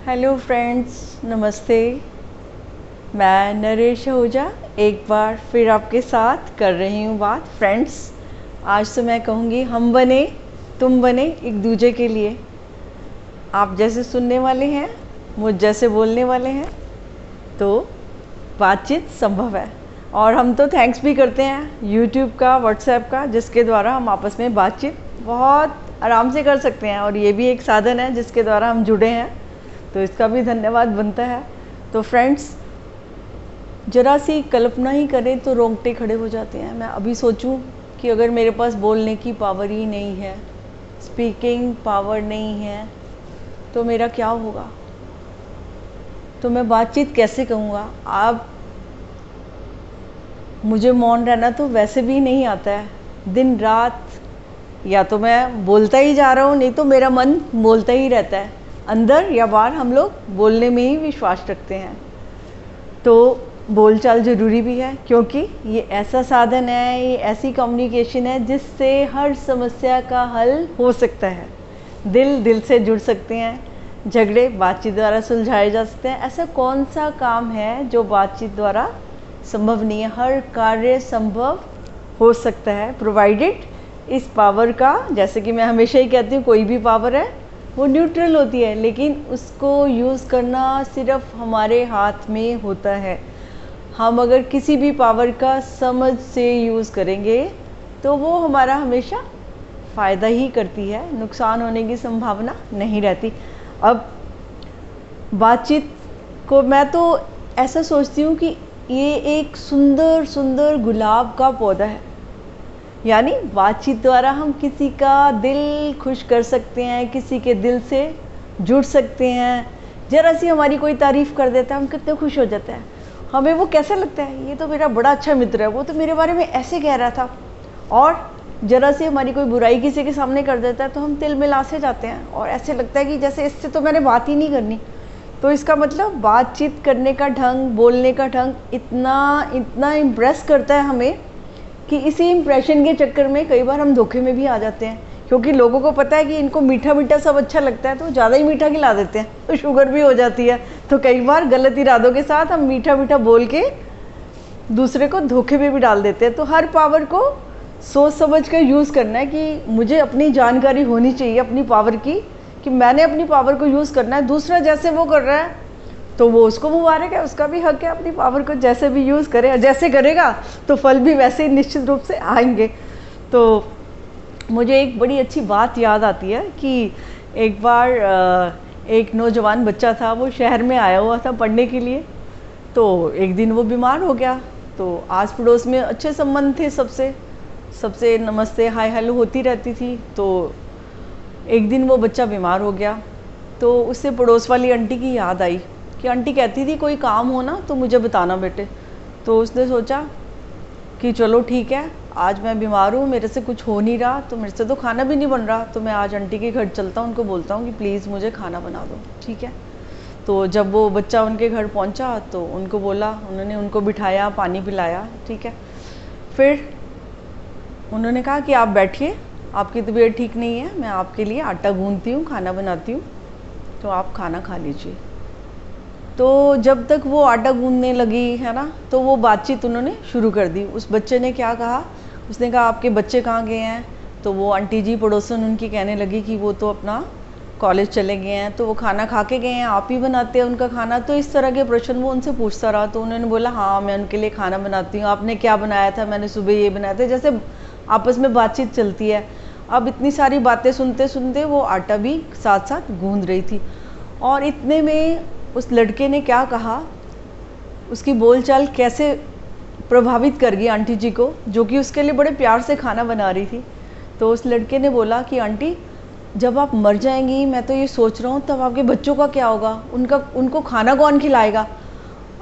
Hello friends, नमस्ते। मैं नरेश आहूजा एक बार फिर आपके साथ कर रही हूँ बात। फ्रेंड्स, आज तो मैं कहूँगी हम बने, तुम बने एक दूजे के लिए। आप जैसे सुनने वाले हैं, मुझ जैसे बोलने वाले हैं, तो बातचीत संभव है। और हम तो थैंक्स भी करते हैं यूट्यूब का, व्हाट्सएप का, जिसके द्वारा हम आपस में बातचीत बहुत आराम से कर सकते हैं। और ये भी एक साधन है जिसके द्वारा हम जुड़े हैं, तो इसका भी धन्यवाद बनता है। तो फ्रेंड्स, ज़रा सी कल्पना ही करें तो रोंगटे खड़े हो जाते हैं। मैं अभी सोचूं कि अगर मेरे पास बोलने की पावर ही नहीं है, स्पीकिंग पावर नहीं है, तो मेरा क्या होगा? तो मैं बातचीत कैसे कहूँगा? आप मुझे मौन रहना तो वैसे भी नहीं आता है। दिन रात या तो मैं बोलता ही जा रहा हूँ, नहीं तो मेरा मन बोलता ही रहता है। अंदर या बाहर हम लोग बोलने में ही विश्वास रखते हैं। तो बोलचाल ज़रूरी भी है, क्योंकि ये ऐसा साधन है, ये ऐसी कम्युनिकेशन है जिससे हर समस्या का हल हो सकता है। दिल दिल से जुड़ सकते हैं, झगड़े बातचीत द्वारा सुलझाए जा सकते हैं। ऐसा कौन सा काम है जो बातचीत द्वारा संभव नहीं है? हर कार्य संभव हो सकता है, प्रोवाइडेड इस पावर का, जैसे कि मैं हमेशा ही कहती हूँ, कोई भी पावर है वो न्यूट्रल होती है, लेकिन उसको यूज़ करना सिर्फ हमारे हाथ में होता है। हम अगर किसी भी पावर का समझ से यूज़ करेंगे तो वो हमारा हमेशा फ़ायदा ही करती है, नुकसान होने की संभावना नहीं रहती। अब बातचीत को मैं तो ऐसा सोचती हूँ कि ये एक सुंदर सुंदर गुलाब का पौधा है। यानी बातचीत द्वारा हम किसी का दिल खुश कर सकते हैं, किसी के दिल से जुड़ सकते हैं। ज़रा सी हमारी कोई तारीफ़ कर देता है, हम कितने खुश हो जाते हैं। हमें वो कैसा लगता है, ये तो मेरा बड़ा अच्छा मित्र है, वो तो मेरे बारे में ऐसे कह रहा था। और ज़रा सी हमारी कोई बुराई किसी के सामने कर देता है तो हम तिल मिला से जाते हैं, और ऐसे लगता है कि जैसे इससे तो मैंने बात ही नहीं करनी। तो इसका मतलब बातचीत करने का ढंग, बोलने का ढंग इतना इतना इम्प्रेस करता है हमें कि इसी इम्प्रेशन के चक्कर में कई बार हम धोखे में भी आ जाते हैं। क्योंकि लोगों को पता है कि इनको मीठा मीठा सब अच्छा लगता है, तो ज़्यादा ही मीठा खिला देते हैं, तो शुगर भी हो जाती है। तो कई बार गलत इरादों के साथ हम मीठा मीठा बोल के दूसरे को धोखे में भी डाल देते हैं। तो हर पावर को सोच समझ कर यूज़ करना है कि मुझे अपनी जानकारी होनी चाहिए अपनी पावर की, कि मैंने अपनी पावर को यूज़ करना है। दूसरा जैसे वो कर रहा है तो वो उसको मुबारक है, उसका भी हक है अपनी पावर को जैसे भी यूज़ करे, और जैसे करेगा तो फल भी वैसे ही निश्चित रूप से आएंगे। तो मुझे एक बड़ी अच्छी बात याद आती है कि एक बार एक नौजवान बच्चा था, वो शहर में आया हुआ था पढ़ने के लिए। तो एक दिन वो बीमार हो गया। तो आस पड़ोस में अच्छे संबंध थे, सबसे नमस्ते हाय हेलो होती रहती थी। तो एक दिन वो बच्चा बीमार हो गया, तो उससे पड़ोस वाली आंटी की याद आई कि आंटी कहती थी कोई काम हो ना तो मुझे बताना बेटे। तो उसने सोचा कि चलो ठीक है, आज मैं बीमार हूँ, मेरे से कुछ हो नहीं रहा, तो मेरे से तो खाना भी नहीं बन रहा, तो मैं आज आंटी के घर चलता हूँ, उनको बोलता हूँ कि प्लीज़ मुझे खाना बना दो। ठीक है। तो जब वो बच्चा उनके घर पहुँचा तो उनको बोला, उन्होंने उनको बिठाया, पानी पिलाया। ठीक है। फिर उन्होंने कहा कि आप बैठिए, आपकी तबीयत ठीक नहीं है, मैं आपके लिए आटा गूँथती हूँ, खाना बनाती हूँ, तो आप खाना खा लीजिए। तो जब तक वो आटा गूंदने लगी है ना, तो वो बातचीत उन्होंने शुरू कर दी। उस बच्चे ने क्या कहा, उसने कहा आपके बच्चे कहाँ गए हैं? तो वो आंटी जी पड़ोसन उनकी कहने लगी कि वो तो अपना कॉलेज चले गए हैं, तो वो खाना खा के गए हैं, आप ही बनाते हैं उनका खाना? तो इस तरह के प्रश्न वो उनसे पूछता रहा। तो उन्होंने बोला हाँ, मैं उनके लिए खाना बनाती हूँ। आपने क्या बनाया था? मैंने सुबह ये बनाया था। जैसे आपस में बातचीत चलती है। अब इतनी सारी बातें सुनते सुनते वो आटा भी साथ साथ गूंद रही थी। और इतने में उस लड़के ने क्या कहा, उसकी बोलचाल कैसे प्रभावित कर गई आंटी जी को, जो कि उसके लिए बड़े प्यार से खाना बना रही थी। तो उस लड़के ने बोला कि आंटी, जब आप मर जाएंगी, मैं तो ये सोच रहा हूँ, तब आपके बच्चों का क्या होगा? उनको खाना कौन खिलाएगा?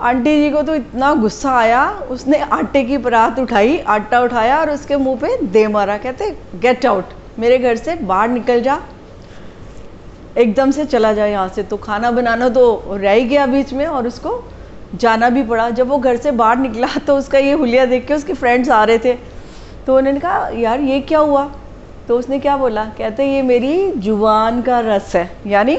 आंटी जी को तो इतना गुस्सा आया, उसने आटे की परात उठाई, आटा उठाया और उसके मुंह पे दे मारा। कहते गेट आउट, मेरे घर से बाहर निकल जा, एकदम से चला जाए यहाँ से। तो खाना बनाना तो रह ही गया बीच में और उसको जाना भी पड़ा। जब वो घर से बाहर निकला तो उसका ये हुलिया देख के उसके फ्रेंड्स आ रहे थे। तो उन्होंने कहा यार ये क्या हुआ? तो उसने क्या बोला, कहते ये मेरी जुबान का रस है। यानी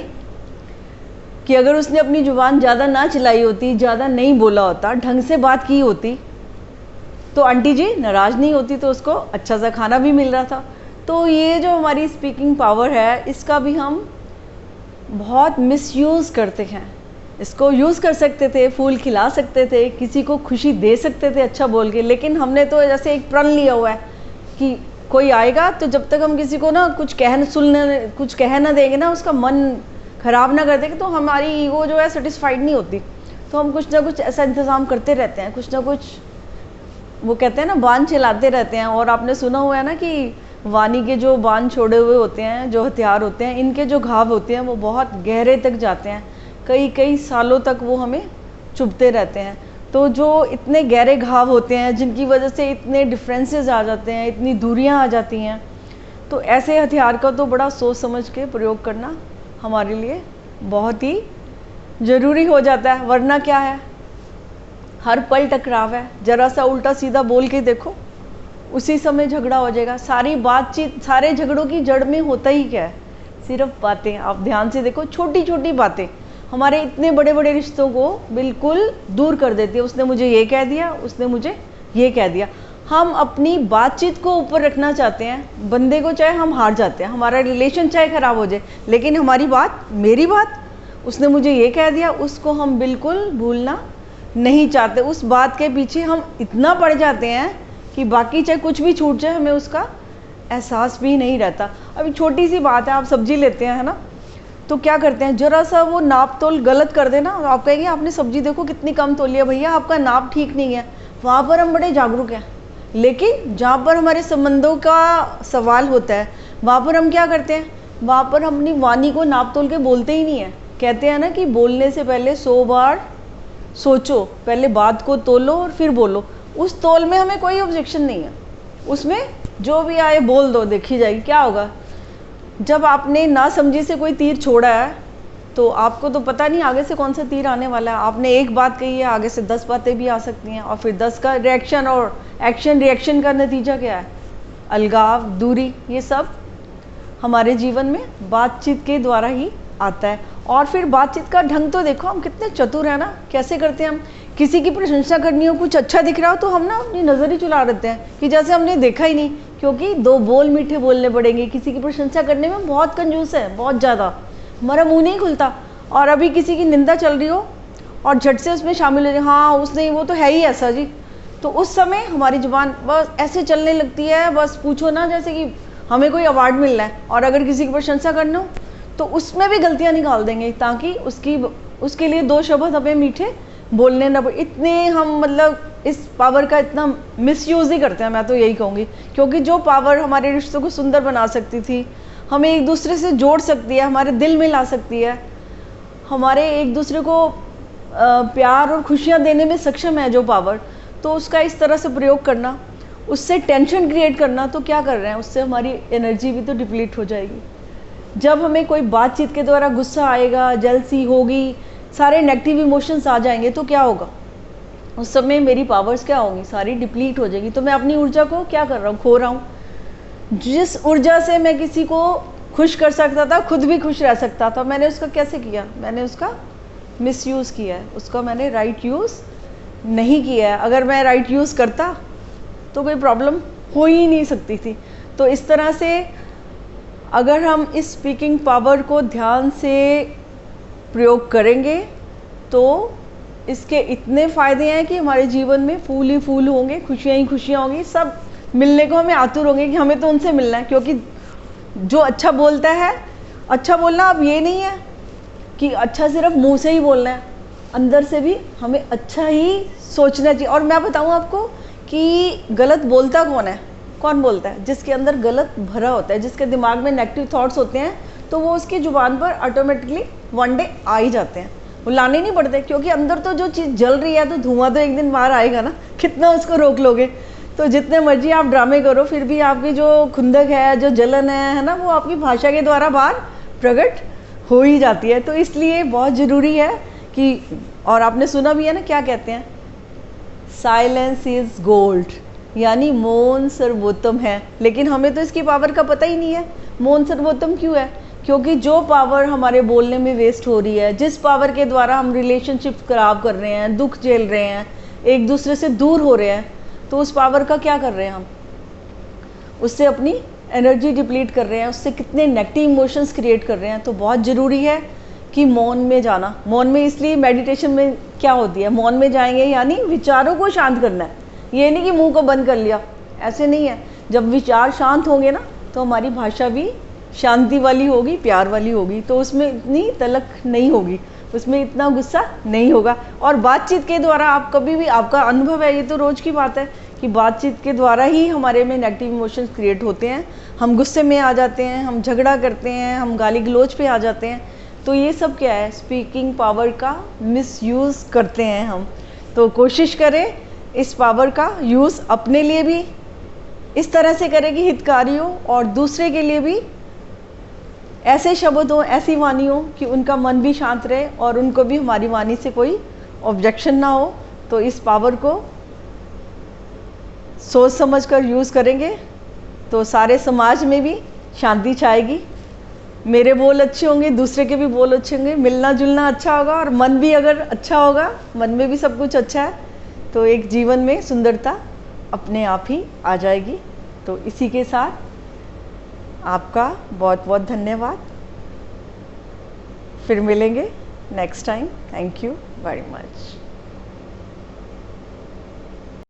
कि अगर उसने अपनी जुबान ज़्यादा ना चलाई होती, ज़्यादा नहीं बोला होता, ढंग से बात की होती, तो आंटी जी नाराज़ नहीं होती, तो उसको अच्छा सा खाना भी मिल रहा था। तो ये जो हमारी स्पीकिंग पावर है, इसका भी हम बहुत मिसयूज़ करते हैं। इसको यूज़ कर सकते थे, फूल खिला सकते थे, किसी को खुशी दे सकते थे अच्छा बोल के, लेकिन हमने तो जैसे एक प्रण लिया हुआ है कि कोई आएगा तो जब तक हम किसी को ना कुछ कह ना देंगे ना, उसका मन ख़राब ना कर देंगे, तो हमारी ईगो जो है सेटिस्फाइड नहीं होती। तो हम कुछ ना कुछ ऐसा इंतज़ाम करते रहते हैं, कुछ ना कुछ, वो कहते हैं ना, बांध चलाते रहते हैं। और आपने सुना हुआ है ना कि वाणी के जो बांध छोड़े हुए होते हैं, जो हथियार होते हैं, इनके जो घाव होते हैं वो बहुत गहरे तक जाते हैं, कई कई सालों तक वो हमें चुभते रहते हैं। तो जो इतने गहरे घाव होते हैं, जिनकी वजह से इतने डिफरेंसेस आ जाते हैं, इतनी दूरियां आ जाती हैं, तो ऐसे हथियार का तो बड़ा सोच समझ के प्रयोग करना हमारे लिए बहुत ही ज़रूरी हो जाता है। वरना क्या है, हर पल टकराव है, ज़रा सा उल्टा सीधा बोल के देखो, उसी समय झगड़ा हो जाएगा। सारी बातचीत, सारे झगड़ों की जड़ में होता ही क्या है, सिर्फ बातें। आप ध्यान से देखो, छोटी छोटी बातें हमारे इतने बड़े बड़े रिश्तों को बिल्कुल दूर कर देती है। उसने मुझे ये कह दिया, उसने मुझे ये कह दिया। हम अपनी बातचीत को ऊपर रखना चाहते हैं, बंदे को चाहे हम हार जाते हैं, हमारा रिलेशन चाहे ख़राब हो जाए, लेकिन हमारी बात, मेरी बात, उसने मुझे ये कह दिया, उसको हम बिल्कुल भूलना नहीं चाहते। उस बात के पीछे हम इतना पड़ जाते हैं कि बाकी चाहे कुछ भी छूट जाए, हमें उसका एहसास भी नहीं रहता। अभी छोटी सी बात है, आप सब्जी लेते हैं, है ना, तो क्या करते हैं, जरा सा वो नाप तोल गलत कर देना, आप कहेंगे आपने सब्जी देखो कितनी कम तोली है, भैया आपका नाप ठीक नहीं है। वहाँ पर हम बड़े जागरूक हैं, लेकिन जहाँ पर हमारे संबंधों का सवाल होता है, वहाँ पर हम क्या करते हैं, वहाँ पर हम अपनी वाणी को नाप तोल के बोलते ही नहीं है। कहते हैं ना कि बोलने से पहले 100 बार सोचो, पहले बात को तोलो और फिर बोलो। उस तोल में हमें कोई ऑब्जेक्शन नहीं है, उसमें जो भी आए बोल दो, देखी जाएगी क्या होगा। जब आपने ना समझी से कोई तीर छोड़ा है, तो आपको तो पता नहीं आगे से कौन सा तीर आने वाला है। आपने एक बात कही है, आगे से 10 बातें भी आ सकती हैं, और फिर 10 का रिएक्शन, और एक्शन रिएक्शन का नतीजा क्या है, अलगाव, दूरी। ये सब हमारे जीवन में बातचीत के द्वारा ही आता है। और फिर बातचीत का ढंग तो देखो, हम कितने चतुर हैं ना, कैसे करते हैं हम। किसी की प्रशंसा करनी हो, कुछ अच्छा दिख रहा हो, तो हम ना अपनी नज़र ही चुरा देते हैं कि जैसे हमने देखा ही नहीं, क्योंकि 2 बोल मीठे बोलने पड़ेंगे। किसी की प्रशंसा करने में बहुत कंजूस है, बहुत ज़्यादा, हमारा मुंह नहीं खुलता। और अभी किसी की निंदा चल रही हो और झट से उसमें शामिल हो जाए, हाँ उसने, वो तो है ही ऐसा जी, तो उस समय हमारी जुबान बस ऐसे चलने लगती है, बस पूछो ना, जैसे कि हमें कोई अवार्ड मिलना है। और अगर किसी की प्रशंसा करना हो तो उसमें भी गलतियाँ निकाल देंगे, ताकि उसके लिए 2 शब्द हमें मीठे बोलने न पड़े। इतने हम मतलब इस पावर का इतना मिसयूज़ ही करते हैं, मैं तो यही कहूँगी। क्योंकि जो पावर हमारे रिश्तों को सुंदर बना सकती थी, हमें एक दूसरे से जोड़ सकती है, हमारे दिल में ला सकती है, हमारे एक दूसरे को प्यार और खुशियाँ देने में सक्षम है जो पावर, तो उसका इस तरह से प्रयोग करना, उससे टेंशन क्रिएट करना, तो क्या कर रहे हैं, उससे हमारी एनर्जी भी तो डिप्लीट हो जाएगी। जब हमें कोई बातचीत के द्वारा गुस्सा आएगा, जलसी होगी, सारे नेगेटिव इमोशंस आ जाएंगे, तो क्या होगा, उस समय मेरी पावर्स क्या होंगी, सारी डिप्लीट हो जाएगी। तो मैं अपनी ऊर्जा को क्या कर रहा हूँ, खो रहा हूँ। जिस ऊर्जा से मैं किसी को खुश कर सकता था, खुद भी खुश रह सकता था, मैंने उसका कैसे किया, मैंने उसका मिसयूज़ किया है, उसका मैंने राइट यूज़ नहीं किया है। अगर मैं राइट यूज़ करता तो कोई प्रॉब्लम हो ही नहीं सकती थी। तो इस तरह से अगर हम इस स्पीकिंग पावर को ध्यान से प्रयोग करेंगे, तो इसके इतने फ़ायदे हैं कि हमारे जीवन में फूल ही फूल होंगे, खुशियाँ ही खुशियाँ होंगी, सब मिलने को हमें आतुर होंगे कि हमें तो उनसे मिलना है। क्योंकि जो अच्छा बोलता है, अच्छा बोलना अब ये नहीं है कि अच्छा सिर्फ मुंह से ही बोलना है, अंदर से भी हमें अच्छा ही सोचना चाहिए। और मैं बताऊँ आपको कि गलत बोलता कौन है, कौन बोलता है, जिसके अंदर गलत भरा होता है, जिसके दिमाग में नेगेटिव थॉट्स होते हैं, तो वो उसकी ज़ुबान पर ऑटोमेटिकली वन डे आ ही जाते हैं, वो लाने नहीं पड़ते। क्योंकि अंदर तो जो चीज़ जल रही है, तो धुआं तो एक दिन बाहर आएगा ना, कितना उसको रोक लोगे। तो जितने मर्जी आप ड्रामे करो, फिर भी आपकी जो खुंदक है, जो जलन है ना, वो आपकी भाषा के द्वारा बाहर प्रकट हो ही जाती है। तो इसलिए बहुत ज़रूरी है कि, और आपने सुना भी है ना, क्या कहते हैं, साइलेंस इज़ गोल्ड, यानी मौन सर्वोत्तम है। लेकिन हमें तो इसकी पावर का पता ही नहीं है। मौन सर्वोत्तम क्यों है? क्योंकि जो पावर हमारे बोलने में वेस्ट हो रही है, जिस पावर के द्वारा हम रिलेशनशिप खराब कर रहे हैं, दुख झेल रहे हैं, एक दूसरे से दूर हो रहे हैं, तो उस पावर का क्या कर रहे हैं हम? उससे अपनी एनर्जी डिप्लीट कर रहे हैं, उससे कितने नेगेटिव इमोशंस क्रिएट कर रहे हैं। तो बहुत ज़रूरी है कि मौन में जाना। मौन में इसलिए मेडिटेशन में क्या होती है, मौन में जाएंगे यानी विचारों को शांत करना है। ये नहीं कि मुंह को बंद कर लिया, ऐसे नहीं है। जब विचार शांत होंगे ना तो हमारी भाषा भी शांति वाली होगी, प्यार वाली होगी, तो उसमें इतनी तलख नहीं होगी, उसमें इतना गुस्सा नहीं होगा। और बातचीत के द्वारा आप कभी भी, आपका अनुभव है, ये तो रोज़ की बात है कि बातचीत के द्वारा ही हमारे में नेगेटिव इमोशंस क्रिएट होते हैं। हम गुस्से में आ जाते हैं, हम झगड़ा करते हैं, हम गाली गलौज पे आ जाते हैं। तो ये सब क्या है? स्पीकिंग पावर का मिसयूज़ करते हैं हम। तो कोशिश करें इस पावर का यूज़ अपने लिए भी इस तरह से करें कि हितकारी हो, और दूसरे के लिए भी ऐसे शब्द हो, ऐसी वाणी हो कि उनका मन भी शांत रहे और उनको भी हमारी वाणी से कोई ऑब्जेक्शन ना हो। तो इस पावर को सोच समझ कर यूज़ करेंगे तो सारे समाज में भी शांति छाएगी। मेरे बोल अच्छे होंगे, दूसरे के भी बोल अच्छे होंगे, मिलना जुलना अच्छा होगा, और मन भी अगर अच्छा होगा, मन में भी सब कुछ अच्छा है, तो एक जीवन में सुंदरता अपने आप ही आ जाएगी। तो इसी के साथ आपका बहुत बहुत धन्यवाद। फिर मिलेंगे next time. Thank you very much.